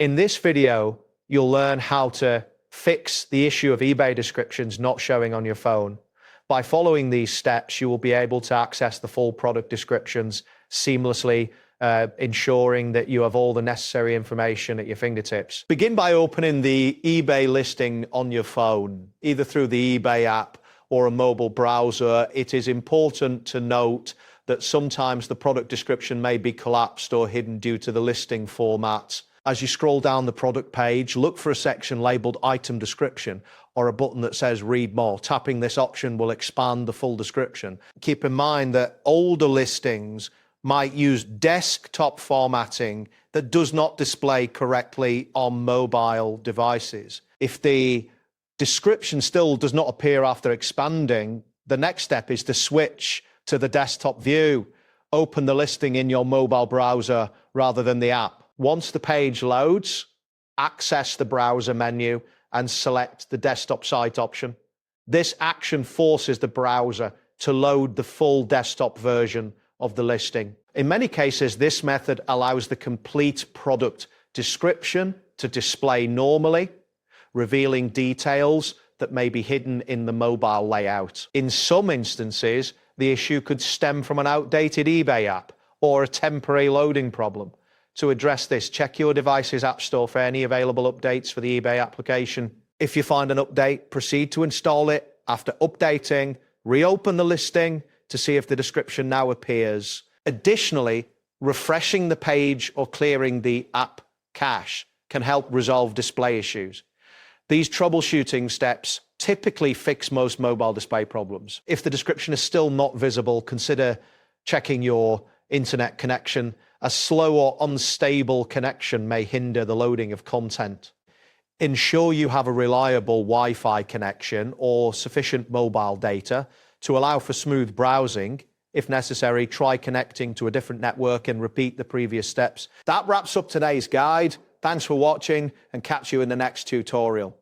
In this video, you'll learn how to fix the issue of eBay descriptions not showing on your phone. By following these steps, you will be able to access the full product descriptions seamlessly, ensuring that you have all the necessary information at your fingertips. Begin by opening the eBay listing on your phone, either through the eBay app or a mobile browser. It is important to note that sometimes the product description may be collapsed or hidden due to the listing format. As you scroll down the product page, look for a section labeled Item Description or a button that says Read More. Tapping this option will expand the full description. Keep in mind that older listings might use desktop formatting that does not display correctly on mobile devices. If the description still does not appear after expanding, the next step is to switch to the desktop view. Open the listing in your mobile browser rather than the app. Once the page loads, access the browser menu and select the desktop site option. This action forces the browser to load the full desktop version of the listing. In many cases, this method allows the complete product description to display normally, revealing details that may be hidden in the mobile layout. In some instances, the issue could stem from an outdated eBay app or a temporary loading problem. To address this, check your device's app store for any available updates for the eBay application. If you find an update, proceed to install it. After updating, reopen the listing to see if the description now appears. Additionally, refreshing the page or clearing the app cache can help resolve display issues. These troubleshooting steps typically fix most mobile display problems. If the description is still not visible, consider checking your internet connection. A slow or unstable connection may hinder the loading of content. Ensure you have a reliable Wi-Fi connection or sufficient mobile data to allow for smooth browsing. If necessary, try connecting to a different network and repeat the previous steps. That wraps up today's guide. Thanks for watching and catch you in the next tutorial.